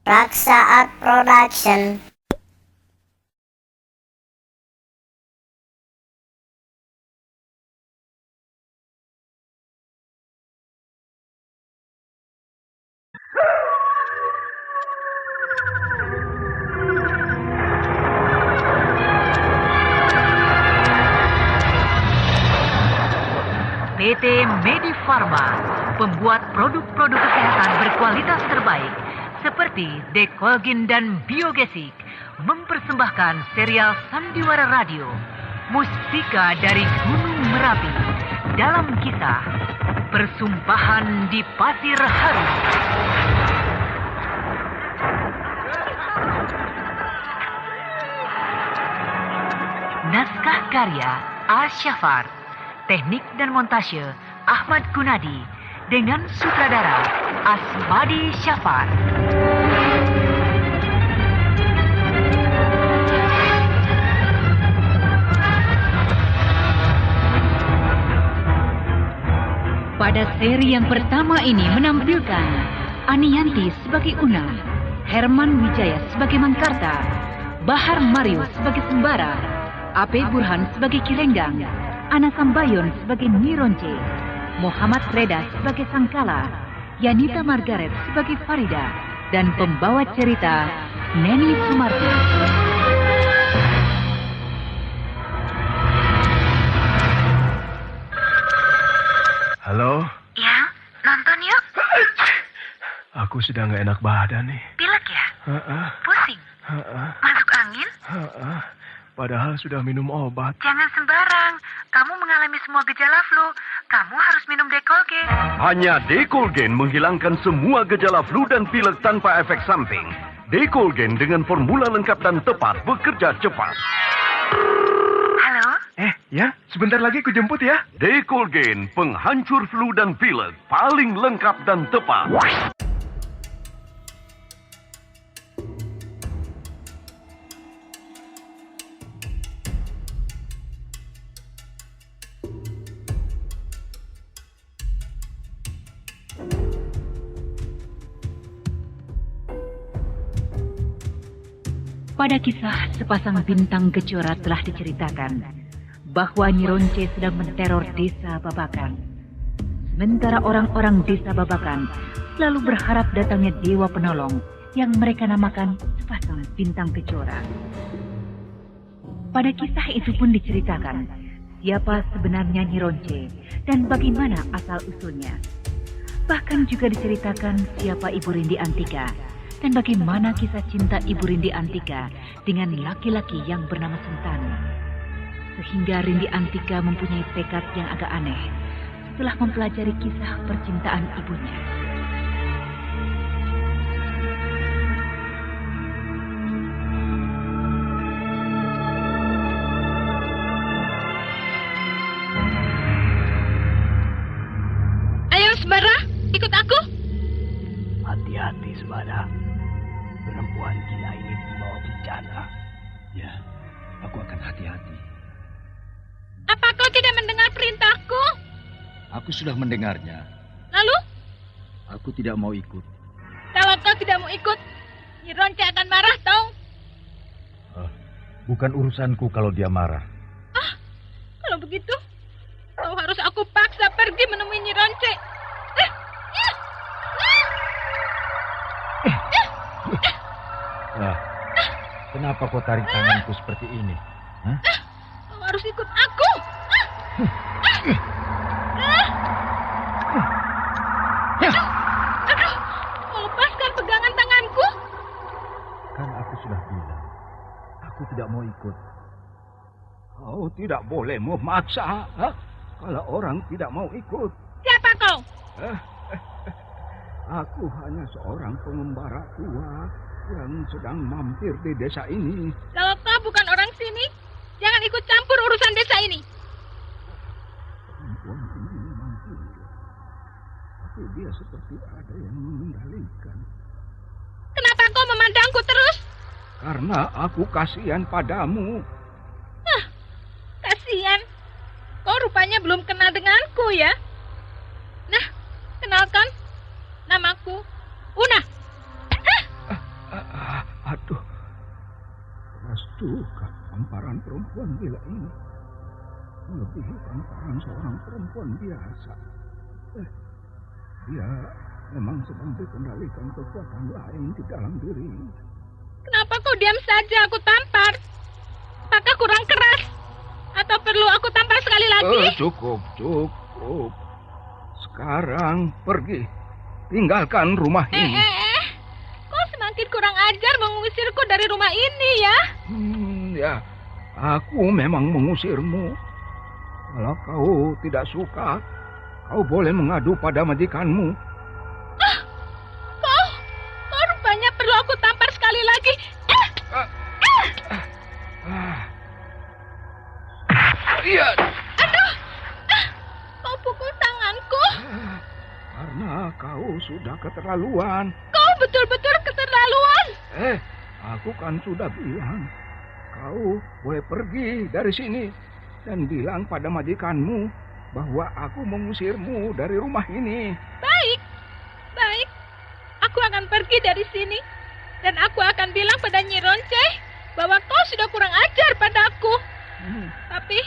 Raksa Art Production. PT Medifarma, pembuat produk-produk kesehatan berkualitas terbaik seperti Decolgen dan Biogesic, mempersembahkan serial Sandiwara Radio, Mustika dari Gunung Merapi, dalam kisah Persumpahan di Pasir Haru. Naskah karya A. Syafar. Teknik dan montase Ahmad Gunadi dengan sutradara Asmadi Syafar. Pada seri yang pertama ini menampilkan Aniyanti sebagai Una, Herman Wijaya sebagai Mangkarta, Bahar Mario sebagai Sembara, Ape Burhan sebagai Kirenggang, Ana Sambayon sebagai Nironce, Muhammad Reda sebagai Sangkala, Yanita Margaret sebagai Farida, dan pembawa cerita Neni Sumarti. Halo? Ya, nonton yuk. Aku sedang gak enak badan nih. Pilek ya? Pusing? Masuk angin? Padahal sudah minum obat. Jangan sembarang. Kamu mengalami semua gejala flu. Kamu harus minum Decolgen. Hanya Decolgen menghilangkan semua gejala flu dan pilek tanpa efek samping. Decolgen dengan formula lengkap dan tepat bekerja cepat. Halo? Ya, sebentar lagi ku jemput ya. Decolgen, penghancur flu dan pilek, paling lengkap dan tepat. Pada kisah sepasang bintang kejora telah diceritakan bahwa Nironce sedang menteror desa Babakan. Sementara orang-orang desa Babakan selalu berharap datangnya dewa penolong yang mereka namakan sepasang bintang kejora. Pada kisah itu pun diceritakan siapa sebenarnya Nironce dan bagaimana asal-usulnya. Bahkan juga diceritakan siapa Ibu Rindi Antika dan bagaimana kisah cinta Ibu Rindi Antika dengan laki-laki yang bernama Sentani. Sehingga Rindi Antika mempunyai tekad yang agak aneh setelah mempelajari kisah percintaan ibunya. Ayo Sembara, ikut aku. Hati-hati, Sembara. Perempuan gila ini membawa bencana. Ya, aku akan hati-hati. Apa kau tidak mendengar perintahku? Aku sudah mendengarnya. Lalu, Aku tidak mau ikut. kalau kau tidak mau ikut, Nironce akan marah, tahu? Bukan urusanku kalau dia marah. Kalau begitu, kau harus aku paksa pergi menemui Nironce. Kenapa kau tarik tanganku seperti ini? Kau harus ikut aku. Aduh, kau lepaskan pegangan tanganku. Kan aku sudah bilang, aku tidak mau ikut. Kau tidak boleh memaksa. Kalau orang tidak mau ikut. Siapa kau? Aku hanya seorang pengembara tua yang sedang mampir di desa ini. Kalau kau bukan orang sini, jangan ikut campur urusan desa ini. Perempuan ini memang gila. Tapi dia seperti ada yang mengendalikan. Kenapa kau memandangku terus? Karena aku kasihan padamu. Kasihan. Kau rupanya belum kenal denganku ya. Nah, kenalkan. Namaku Una. juga tamparan perempuan gila ini. Melebihi tamparan seorang perempuan biasa. Dia memang sedang dikendalikan kekuatan lain di dalam dirinya. Kenapa kau diam saja aku tampar? Apakah kurang keras? Atau perlu aku tampar sekali lagi? Cukup. Sekarang pergi. Tinggalkan rumah ini. Kau semakin kurang ajar mengusirku dari rumah ini ya? Ya, aku memang mengusirmu. Kalau kau tidak suka, kau boleh mengadu pada majikanmu. Kau rupanya perlu aku tampar sekali lagi. Iya. Aduh, kau pukul tanganku. Karena kau sudah keterlaluan. Kau betul-betul keterlaluan. Aku kan sudah bilang, kau boleh pergi dari sini dan bilang pada majikanmu bahwa aku mengusirmu dari rumah ini. Baik. Aku akan pergi dari sini dan aku akan bilang pada Nyi Ronce bahwa kau sudah kurang ajar padaku. Tapi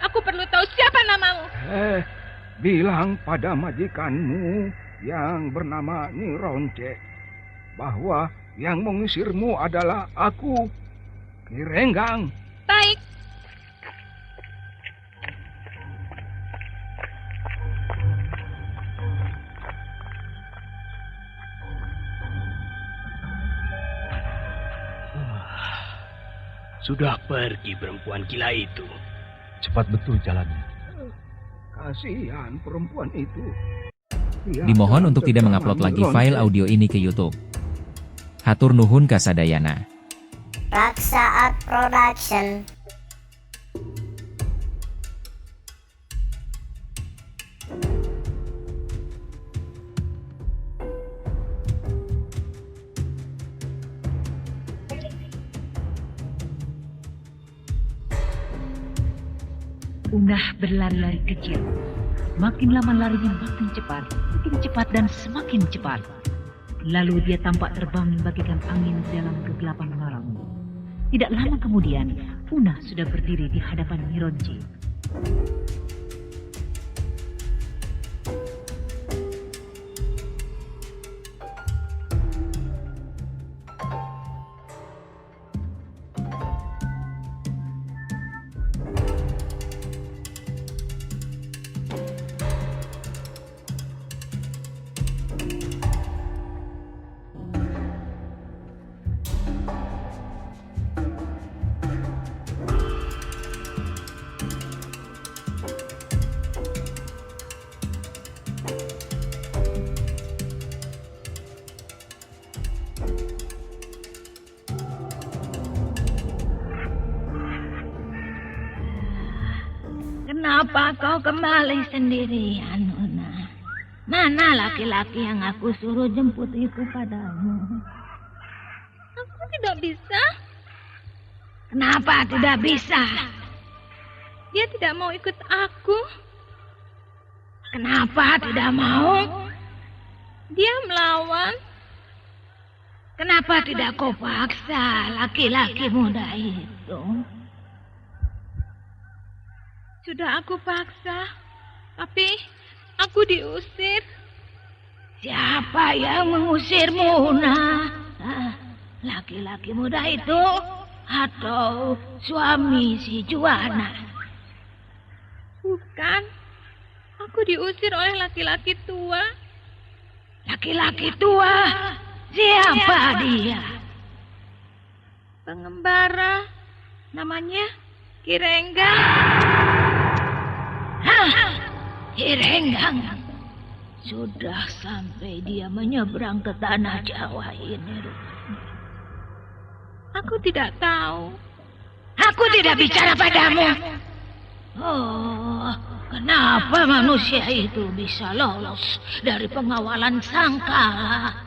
aku perlu tahu siapa namamu. Bilang pada majikanmu yang bernama Nyi Ronce bahwa yang mengusirmu adalah aku, Ki Renggang. Baik. Sudah pergi perempuan gila itu. Cepat betul jalannya. Kasihan perempuan itu. Dimohon untuk tidak mengupload lagi file audio ini ke YouTube. Hatur nuhun kasadayana. Raksa Art Production. Unah berlari-lari kecil. Makin lama larinya makin cepat dan semakin cepat. Lalu dia tampak terbang bagaikan angin dalam kegelapan malam. Tidak lama kemudian, Unah sudah berdiri di hadapan Nyi Ronce. Kenapa kau kembali sendirian, Una? Mana laki-laki yang aku suruh jemput itu padamu? Aku tidak bisa. Kenapa tidak bisa? Dia tidak mau ikut aku. Kenapa tidak mau? Dia melawan. Kenapa tidak kau paksa laki-laki muda itu? Sudah aku paksa, tapi aku diusir. Siapa yang mengusirmu, Una? Laki-laki muda itu atau suami si Juana? Bukan, aku diusir oleh laki-laki tua. Laki-laki tua? Siapa dia? Pengembara, namanya Ki Renggang. Ki Renggang. Sudah sampai dia menyeberang ke tanah Jawa ini. Aku tidak tahu. Aku tidak bicara padamu. Oh, kenapa manusia itu bisa lolos dari pengawalan Sangkala?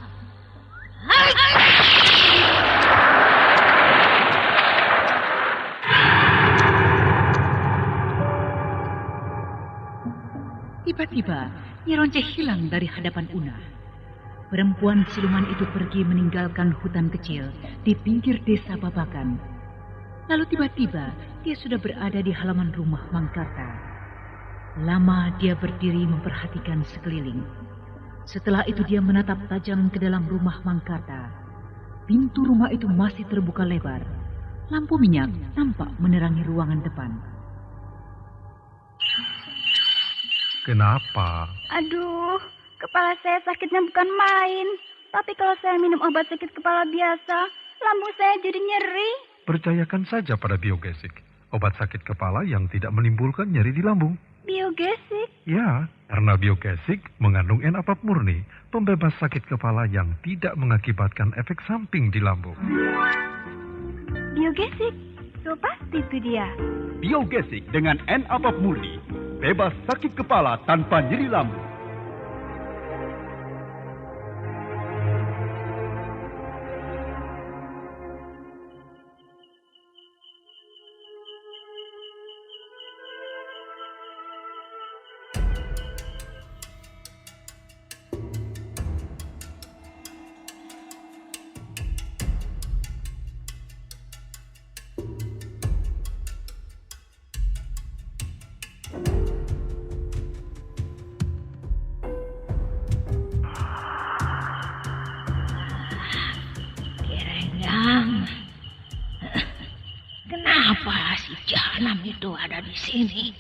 Tiba-tiba, Nyi Ronce hilang dari hadapan Unah. Perempuan siluman itu pergi meninggalkan hutan kecil di pinggir desa Babakan. Lalu tiba-tiba dia sudah berada di halaman rumah Mangkarta. Lama dia berdiri memperhatikan sekeliling. Setelah itu dia menatap tajam ke dalam rumah Mangkarta. Pintu rumah itu masih terbuka lebar. Lampu minyak tampak menerangi ruangan depan. Kenapa? Aduh, kepala saya sakitnya bukan main. Tapi kalau saya minum obat sakit kepala biasa, lambung saya jadi nyeri. Percayakan saja pada Biogesik, obat sakit kepala yang tidak menimbulkan nyeri di lambung. Biogesik? Ya, karena Biogesik mengandung N-APAP murni, pembebas sakit kepala yang tidak mengakibatkan efek samping di lambung. Biogesik? So pasti itu dia. Biogesik dengan N-APAP murni, bebas sakit kepala tanpa nyeri lambung. Kenapa si Jahanam itu ada di sini?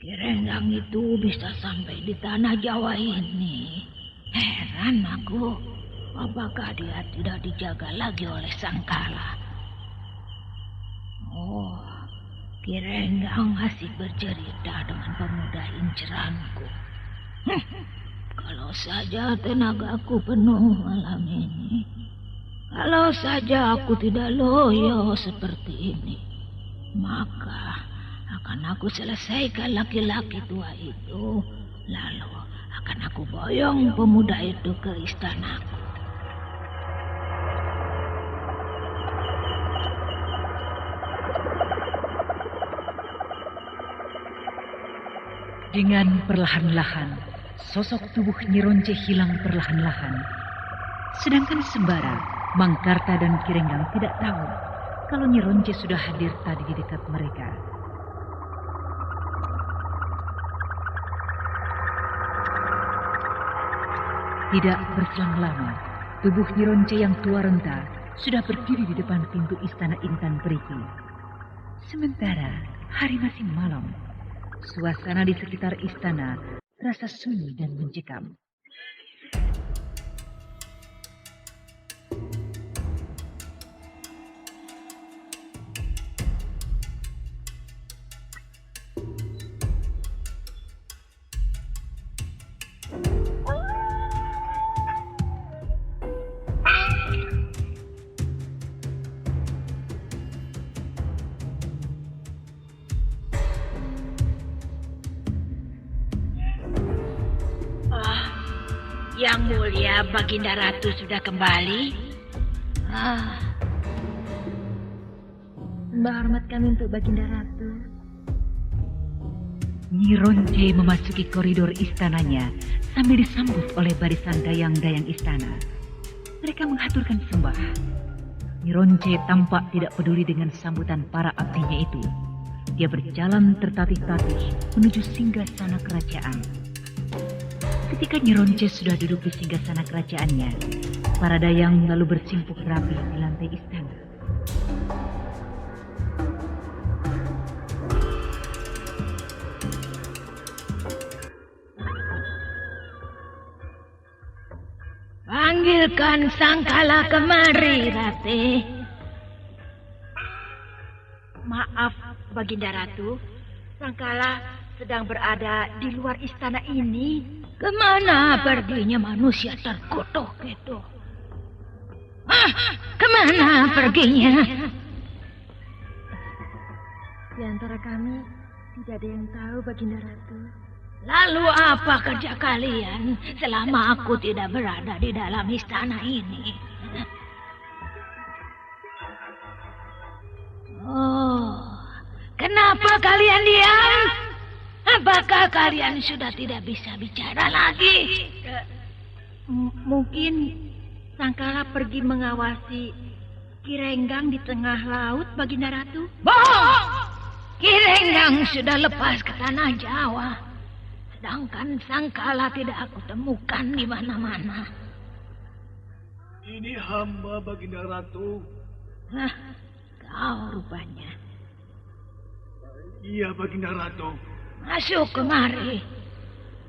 Kirenggang itu bisa sampai di tanah Jawa ini. Heran aku, apakah dia tidak dijaga lagi oleh Sangkala? Oh, Kirenggang masih bercerita dengan pemuda inceranku. Kalau saja tenagaku penuh malam ini. Kalau saja aku tidak loyo seperti ini, maka akan aku selesaikan laki-laki tua itu. Lalu akan aku boyong pemuda itu ke istanaku. Dengan perlahan-lahan, sosok tubuh Nyi Ronce hilang perlahan-lahan. Sedangkan sembara, Mangkarta dan Kirenggang tidak tahu kalau Nyi Ronce sudah hadir tadi di dekat mereka. Tidak berselang lama, tubuh Nyi Ronce yang tua renta sudah berdiri di depan pintu istana Intan Periki. Sementara hari masih malam, suasana di sekitar istana terasa sunyi dan mencekam. Yang mulia Baginda Ratu sudah kembali. Mbak hormat kami untuk Baginda Ratu. Nyi Ronce memasuki koridor istananya sambil disambut oleh barisan dayang-dayang istana. Mereka menghaturkan sembah. Nyi Ronce tampak tidak peduli dengan sambutan para abdinya itu. Dia berjalan tertatih-tatih menuju singgasana kerajaan. Ketika Nyi Ronce sudah duduk di singgasana kerajaannya, para dayang lalu bersimpuk rapi di lantai istana. Panggilkan Sangkala kemari, Ratih. Maaf, Baginda Ratu. Sangkala sedang berada di luar istana ini. Kemana perginya manusia terkutuk itu? Kemana perginya? Di antara kami tidak ada yang tahu, Baginda Ratu. Lalu apa kerja kalian selama aku tidak berada di dalam istana ini? Oh, kenapa kalian diam? Apakah kalian sudah tidak bisa bicara lagi? Mungkin Sangkala pergi mengawasi Kirenggang di tengah laut, Baginda Ratu? Bohong! Kirenggang sudah lepas ke tanah Jawa. Sedangkan Sangkala tidak aku temukan di mana-mana. Ini hamba, Baginda Ratu. Hah, kau rupanya. Iya, Baginda Ratu. Masuk kemari.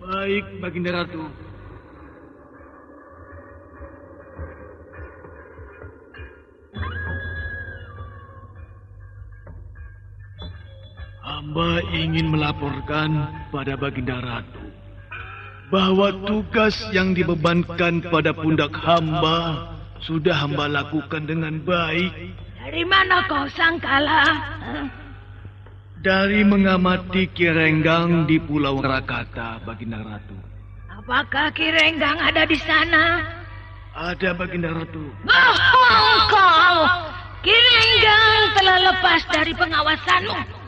Baik, Baginda Ratu. Hamba ingin melaporkan pada Baginda Ratu bahwa tugas yang dibebankan pada pundak hamba sudah hamba lakukan dengan baik. Dari mana kau, Sangkala? Dari mengamati Kirenggang di Pulau Rakata, Baginda Ratu. Apakah Kirenggang ada di sana? Ada, Baginda Ratu. Bohong kau! Kirenggang telah lepas dari pengawasanmu.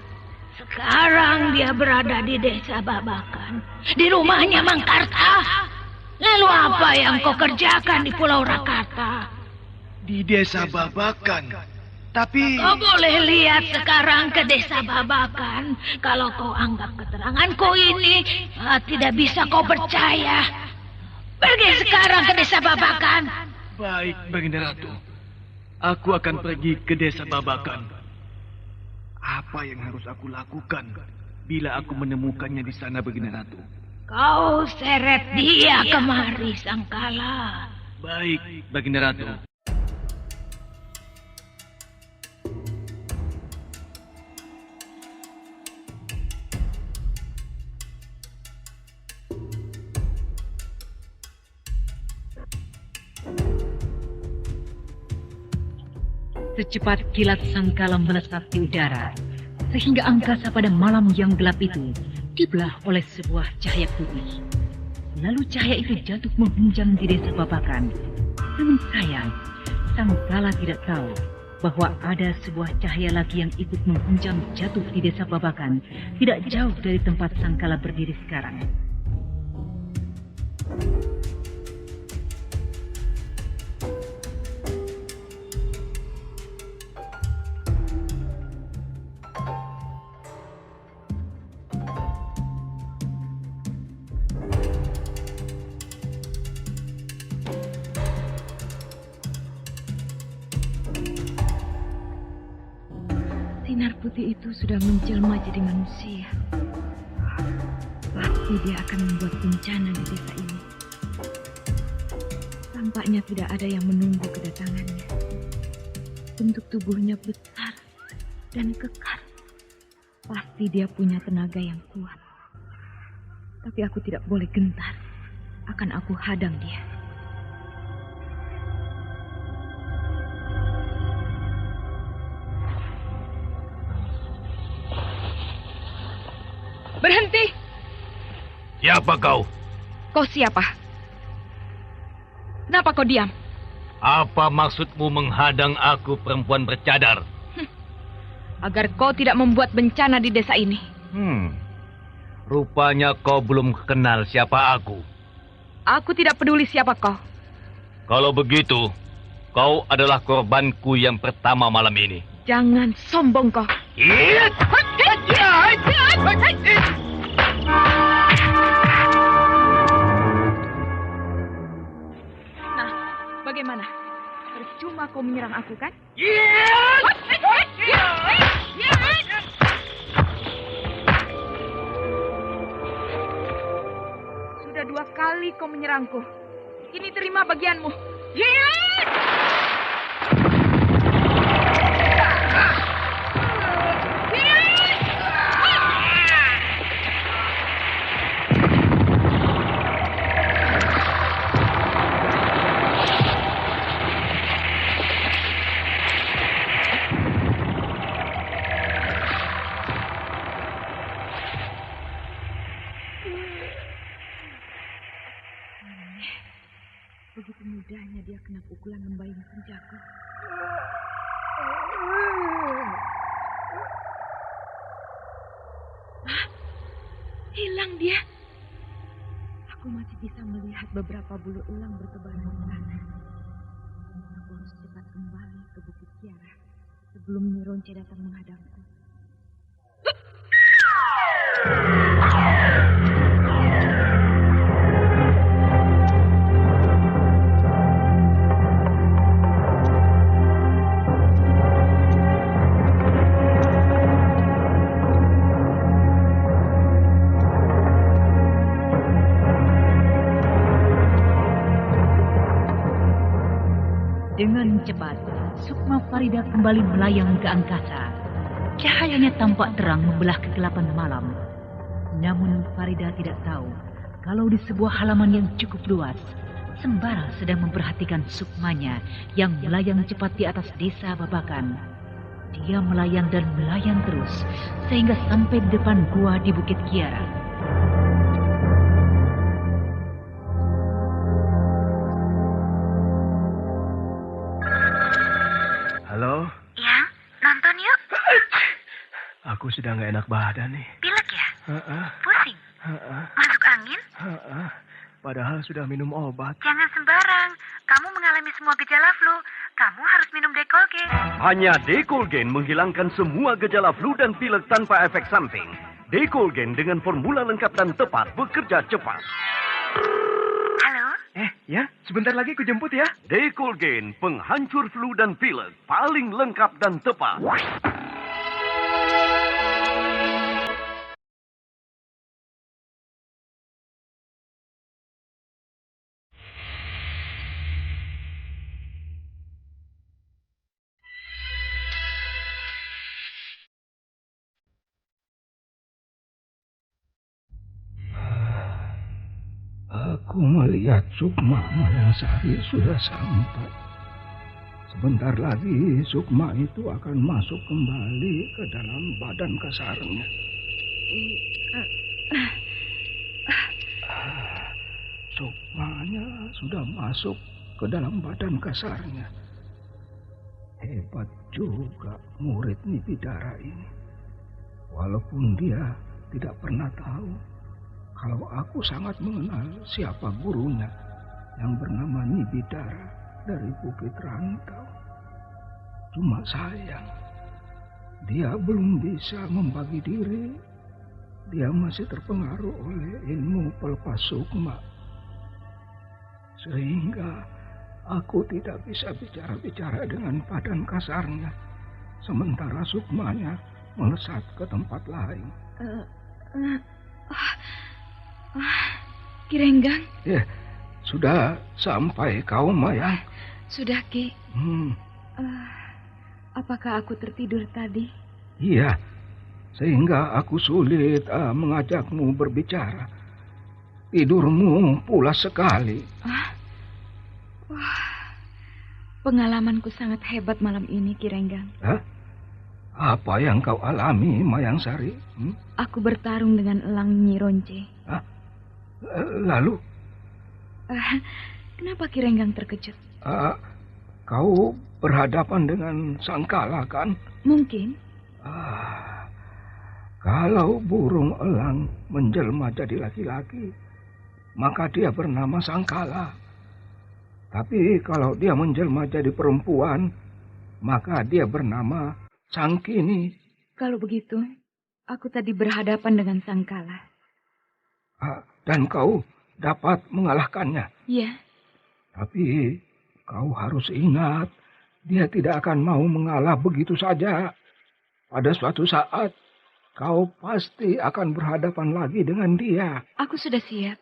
Sekarang dia berada di desa Babakan, di rumahnya Mangkarta. Lalu apa yang kau kerjakan di Pulau Rakata? Di desa Babakan. Tapi... Kau boleh lihat sekarang ke desa Babakan. Kalau kau anggap keteranganku ini tidak bisa kau percaya. Pergi sekarang ke desa Babakan. Baik, Baginda Ratu. Aku akan pergi ke desa Babakan. Apa yang harus aku lakukan bila aku menemukannya di sana, Baginda Ratu? Kau seret dia kemari, Sangkala. Baik, Baginda Ratu. Secepat kilat Sangkala melesat di udara, sehingga angkasa pada malam yang gelap itu dibelah oleh sebuah cahaya putih. Lalu cahaya itu jatuh menghunjam di desa Babakan. Namun sayang, Sangkala tidak tahu bahwa ada sebuah cahaya lagi yang ikut menghunjam jatuh di desa Babakan, tidak jauh dari tempat Sangkala berdiri sekarang. Sinar putih itu sudah menjelma jadi manusia. Pasti dia akan membuat bencana di desa ini. Tampaknya tidak ada yang menunggu kedatangannya. Bentuk tubuhnya besar dan kekar. Pasti dia punya tenaga yang kuat. Tapi aku tidak boleh gentar. Akan aku hadang dia. Berhenti! Siapa kau? Kau siapa? Kenapa kau diam? Apa maksudmu menghadang aku, perempuan bercadar? Agar kau tidak membuat bencana di desa ini. Rupanya kau belum kenal siapa aku. Aku tidak peduli siapa kau. Kalau begitu, kau adalah korbanku yang pertama malam ini. Jangan sombong kau. Nah, bagaimana? Percuma kau menyerang aku, kan? Sudah 2 kali kau menyerangku. Ini terima bagianmu. Begitu mudahnya dia kena pukulan lembayung senjaku. Hilang dia. Aku masih bisa melihat beberapa bulu elang bertebaran di sana. Aku harus harus cepat kembali ke Bukit Kiara sebelum Nyi Ronce datang menghadangku. Dengan cepat, Sukma Farida kembali melayang ke angkasa. Cahayanya tampak terang membelah kegelapan malam. Namun Farida tidak tahu kalau di sebuah halaman yang cukup luas, Sembara sedang memperhatikan Sukmanya yang melayang cepat di atas desa Babakan. Dia melayang dan melayang terus sehingga sampai di depan gua di Bukit Kiara. Halo? Ya, nonton yuk. Aku sedang gak enak badan nih. Pilek ya? Pusing? Masuk angin? Padahal sudah minum obat. Jangan sembarang. Kamu mengalami semua gejala flu. Kamu harus minum Decolgen. Hanya Decolgen menghilangkan semua gejala flu dan pilek tanpa efek samping. Decolgen dengan formula lengkap dan tepat bekerja cepat. Halo? Ya, sebentar lagi ku jemput ya. Decolgen, penghancur flu dan pilek, paling lengkap dan tepat. Aku melihat Sukma Mayangsari sudah sampai. Sebentar lagi Sukma itu akan masuk kembali ke dalam badan kasarnya. Sukmanya sudah masuk ke dalam badan kasarnya. Hebat juga murid Nibidara ini. Walaupun dia tidak pernah tahu kalau aku sangat mengenal siapa gurunya yang bernama Nibidara dari Bukit Rantau. Cuma sayang, dia belum bisa membagi diri. Dia masih terpengaruh oleh ilmu pelepas sukma. Sehingga aku tidak bisa bicara-bicara dengan badan kasarnya. Sementara sukmanya melesat ke tempat lain. Ki Renggang? Ya, sudah sampai kau, Mayang? Sudah, Ki. Apakah aku tertidur tadi? Iya, sehingga aku sulit mengajakmu berbicara. Tidurmu pulas sekali. Wah, pengalamanku sangat hebat malam ini, Ki Renggang. Apa yang kau alami, Mayangsari? Aku bertarung dengan Elang Nyi Ronce. Lalu? Kenapa Ki Renggang terkejut? Kau berhadapan dengan Sangkala, kan? Mungkin. Kalau burung elang menjelma jadi laki-laki, maka dia bernama Sangkala. Tapi kalau dia menjelma jadi perempuan, maka dia bernama Sangkini. Kalau begitu, aku tadi berhadapan dengan Sangkala. Dan kau dapat mengalahkannya? Iya. Tapi kau harus ingat, dia tidak akan mau mengalah begitu saja. Pada suatu saat, kau pasti akan berhadapan lagi dengan dia. Aku sudah siap.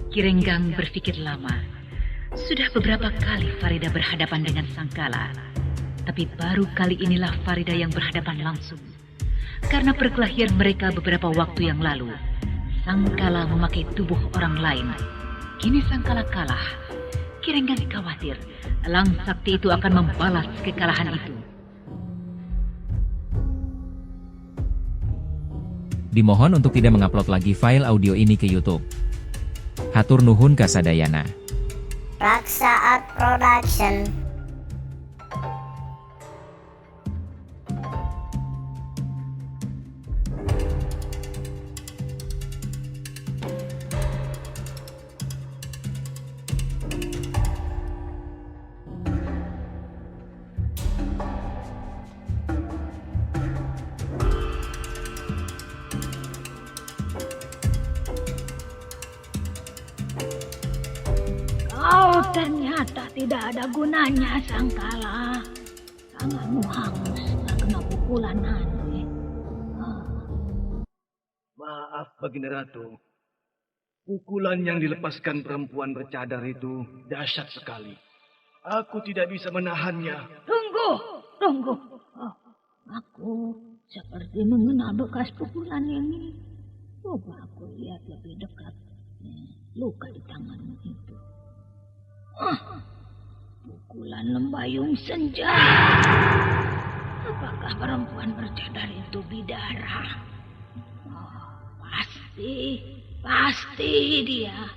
Ki Renggang berpikir lama. Sudah beberapa kali Farida berhadapan dengan Sangkala. Tapi baru kali inilah Farida yang berhadapan langsung. Karena perkelahian mereka beberapa waktu yang lalu, Sangkala memakai tubuh orang lain. Kini Sangkala kalah. Ki Renggang khawatir elang sakti itu akan membalas kekalahan itu. Dimohon untuk tidak mengupload lagi file audio ini ke YouTube. Hatur nuhun kasadayana. Raksa Art Production. Oh, ternyata tidak ada gunanya, Sangkala. Tanganmu hangus terkena pukulan aneh. Maaf, Baginda Ratu. Pukulan yang dilepaskan perempuan bercadar itu dahsyat sekali. Aku tidak bisa menahannya. Tunggu. Oh, aku seperti mengenal bekas pukulan ini. Coba aku lihat lebih dekat. Luka di tanganmu itu. Pukulan lembayung senja. Apakah perempuan bercadar itu Bidara? Pasti dia.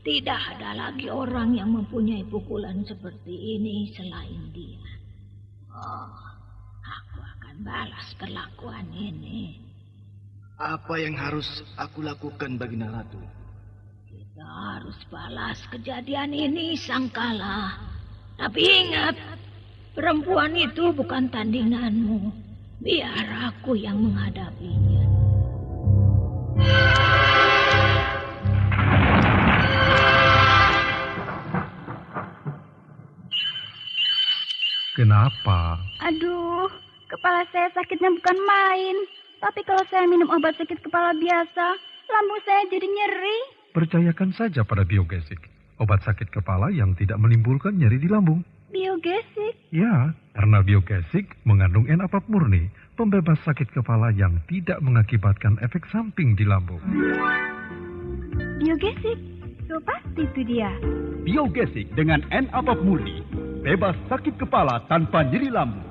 Tidak ada lagi orang yang mempunyai pukulan seperti ini selain dia. Aku akan balas perlakuan ini. Apa yang harus aku lakukan, Baginda Ratu? Kita harus balas kejadian ini, Sangkala. Tapi ingat, perempuan itu bukan tandinganmu. Biar aku yang menghadapinya. Kenapa? Aduh, kepala saya sakitnya bukan main. Tapi kalau saya minum obat sakit kepala biasa, lambung saya jadi nyeri. Percayakan saja pada Biogesik, obat sakit kepala yang tidak menimbulkan nyeri di lambung. Biogesik? Ya, karena Biogesik mengandung N-APAP murni, pembebas sakit kepala yang tidak mengakibatkan efek samping di lambung. Biogesik? So pasti itu dia. Biogesik dengan N-APAP murni, bebas sakit kepala tanpa nyeri lambung.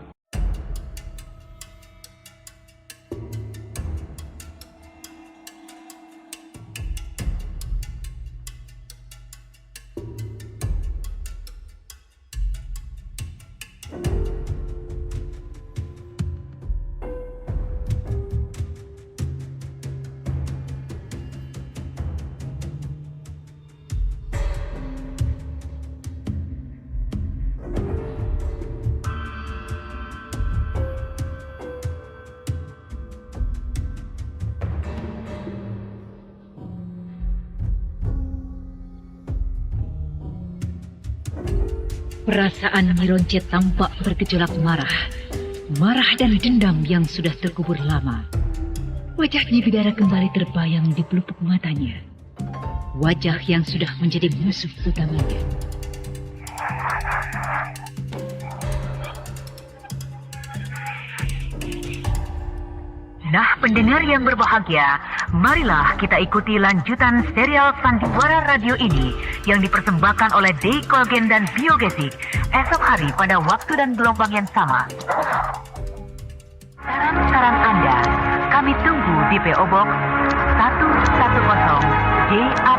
Perasaan Nyi Ronce tampak bergejolak marah dan dendam yang sudah terkubur lama. Wajah Nyi Bidara kembali terbayang di pelupuk matanya. Wajah yang sudah menjadi musuh utamanya. Nah, pendengar yang berbahagia, marilah kita ikuti lanjutan serial Sandiwara Radio ini yang dipersembahkan oleh Dekolgen dan Biogesik esok hari pada waktu dan gelombang yang sama. Saran-saran Anda kami tunggu di PO Box 110 JA